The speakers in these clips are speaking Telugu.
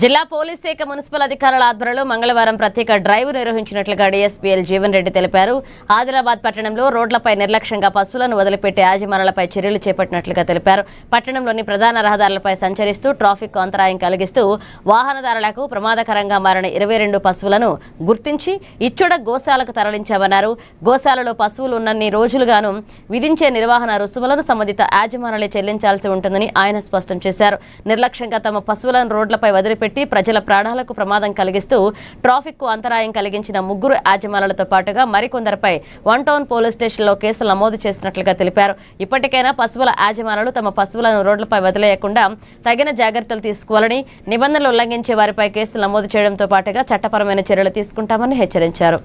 జిల్లా పోలీస్ శాఖ మున్సిపల్ అధికారుల ఆధ్వర్యంలో మంగళవారం ప్రత్యేక డ్రైవ్ నిర్వహించినట్లుగా డీఎస్పీఎల్ జీవన్ రెడ్డి తెలిపారు. ఆదిలాబాద్ పట్టణంలో రోడ్లపై నిర్లక్ష్యంగా పశువులను వదిలిపెట్టే యాజమానులపై చర్యలు చేపట్టినట్లుగా తెలిపారు. పట్టణంలోని ప్రధాన రహదారులపై సంచరిస్తూ ట్రాఫిక్ అంతరాయం కలిగిస్తూ వాహనదారులకు ప్రమాదకరంగా మారిన 22 పశువులను గుర్తించి ఇచ్చోడ గోశాలకు తరలించామన్నారు. గోశాలలో పశువులు ఉన్నన్ని రోజులుగాను విధించే నిర్వహణ రుసుములను సంబంధిత యాజమానులే చెల్లించాల్సి ఉంటుందని ఆయన స్పష్టం చేశారు. నిర్లక్ష్యంగా తమ పశువులను రోడ్లపై వదిలిపెట్టి ప్రజల ప్రాణాలకు ప్రమాదం కలిగిస్తూ ట్రాఫిక్ కు అంతరాయం కలిగించిన 3 యాజమానులతో పాటుగా మరికొందరిపై 1 టౌన్ పోలీస్ స్టేషన్లో కేసులు నమోదు చేసినట్లుగా తెలిపారు. ఇప్పటికైనా పశువుల యాజమానులు తమ పశువులను రోడ్లపై వదిలేయకుండా తగిన జాగ్రత్తలు తీసుకోవాలని, నిబంధనలు ఉల్లంఘించే వారిపై కేసులు నమోదు చేయడంతో పాటుగా చట్టపరమైన చర్యలు తీసుకుంటామని హెచ్చరించారు.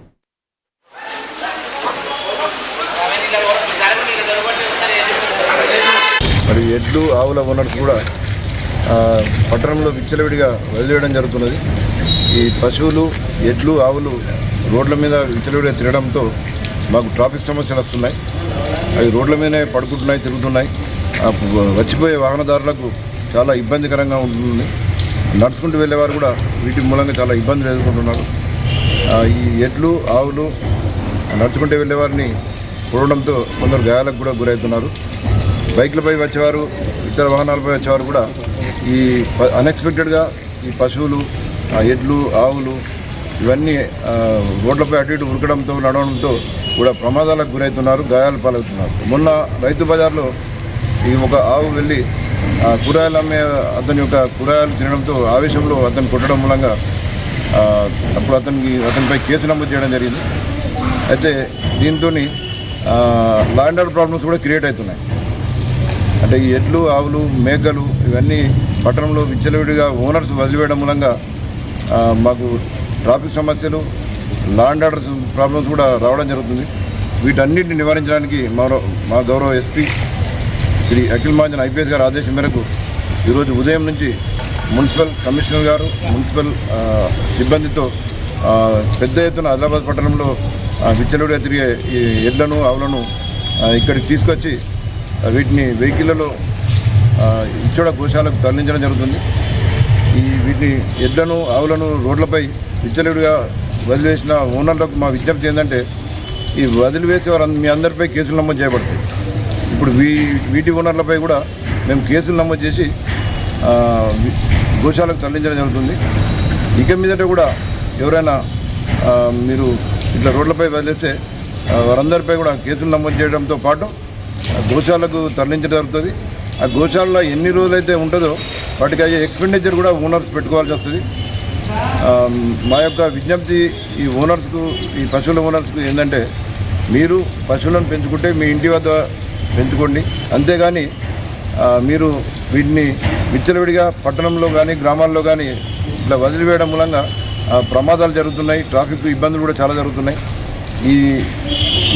మరి ఎడ్లు ఆవుల ఓనర్స్ కూడా పట్టణంలో విచ్చలవిడిగా వదిలేయడం జరుగుతున్నది. ఈ పశువులు, ఎడ్లు, ఆవులు రోడ్ల మీద విచ్చలవిడిగా తిరగడంతో మాకు ట్రాఫిక్ సమస్యలు వస్తున్నాయి. అవి రోడ్ల మీదనే పడుకుంటున్నాయి, తిరుగుతున్నాయి. వచ్చిపోయే వాహనదారులకు చాలా ఇబ్బందికరంగా ఉంటుంది. నడుచుకుంటూ వెళ్ళేవారు కూడా వీటి మూలంగా చాలా ఇబ్బందులు ఎదుర్కొంటున్నారు. ఈ ఎడ్లు, ఆవులు నడుచుకుంటూ వెళ్ళేవారిని చూడడంతో కొందరు గాయాలకు కూడా గురవుతున్నారు. బైక్లపై వచ్చేవారు, ఇతర వాహనాలపై వచ్చేవారు కూడా ఈ అన్ఎక్స్పెక్టెడ్గా ఈ పశువులు, ఎడ్లు, ఆవులు ఇవన్నీ రోడ్లపై అటు ఇటు ఉరకడంతో, నడవడంతో కూడా ప్రమాదాలకు గురవుతున్నారు, గాయాలు పాలవుతున్నారు. మొన్న రైతు బజార్లో ఈ ఒక ఆవు వెళ్ళి కూరగాయలు అమ్మే అతని యొక్క కూరగాయలు తినడంతో ఆవేశంలో అతను కొట్టడం మూలంగా అప్పుడు అతనిపై కేసు నమోదు చేయడం జరిగింది. అయితే దీంతో లా అండ్ ఆర్డర్ ప్రాబ్లమ్స్ కూడా క్రియేట్ అవుతున్నాయి. అంటే ఈ ఎడ్లు, ఆవులు, మేకలు ఇవన్నీ పట్టణంలో విచ్చలవిడిగా ఓనర్స్ వదిలివేయడం మూలంగా మాకు ట్రాఫిక్ సమస్యలు, లా అండ్ ఆర్డర్స్ ప్రాబ్లమ్స్ కూడా రావడం జరుగుతుంది. వీటన్నిటిని నివారించడానికి మా గౌరవ ఎస్పీ శ్రీ అఖిల్ మహాజన్ ఐపీఎస్ గారి ఆదేశం మేరకు ఈరోజు ఉదయం నుంచి మున్సిపల్ కమిషనర్ గారు, మున్సిపల్ సిబ్బందితో పెద్ద ఎత్తున ఆదిలాబాద్ పట్టణంలో విచ్చలవిడిగా తిరిగే ఈ ఎడ్లను, ఆవులను ఇక్కడికి తీసుకొచ్చి వీటిని వెహికల్లలో ఇచ్చోడ గోశాలకు తరలించడం జరుగుతుంది. వీటిని ఎడ్లను, ఆవులను రోడ్లపై విచ్చలవిడిగా వదిలివేసిన ఓనర్లకు మా విజ్ఞప్తి ఏంటంటే, ఈ వదిలివేసే వారు మీ అందరిపై కేసులు నమోదు చేయబడతాయి. ఇప్పుడు వీటి ఓనర్లపై కూడా మేము కేసులు నమోదు చేసి గోశాలకు తరలించడం జరుగుతుంది. ఇక మీదట కూడా ఎవరైనా మీరు ఇట్లా రోడ్లపై వదిలేస్తే వారందరిపై కూడా కేసులు నమోదు చేయడంతో పాటు గోశాలకు తరలించడం జరుగుతుంది. ఆ గోశాలలో ఎన్ని రోజులైతే ఉంటుందో వాటికి అయ్యే ఎక్స్పెండిచర్ కూడా ఓనర్స్ పెట్టుకోవాల్సి వస్తుంది. మా యొక్క విజ్ఞప్తి ఈ ఓనర్స్కు, ఈ పశువుల ఓనర్స్కు ఏంటంటే, మీరు పశువులను పెంచుకుంటే మీ ఇంటి వద్ద పెంచుకోండి. అంతేగాని మీరు వీటిని విచ్చలవిడిగా పట్టణంలో కానీ గ్రామాల్లో కానీ ఇట్లా వదిలివేయడం మూలంగా ప్రమాదాలు జరుగుతున్నాయి, ట్రాఫిక్ ఇబ్బందులు కూడా చాలా జరుగుతున్నాయి. ఈ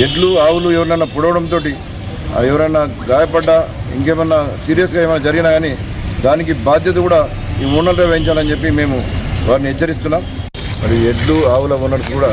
ఎడ్లు, ఆవులు ఎవరైనా పొడవడంతో ఎవరైనా గాయపడ్డా, ఇంకేమన్నా సీరియస్గా ఏమైనా జరిగినా కానీ దానికి బాధ్యత కూడా ఈ ఓనర్లే వహించాలని చెప్పి మేము వారిని హెచ్చరిస్తున్నాం. మరి ఎడ్లు, ఆవుల ఓనర్స్ కూడా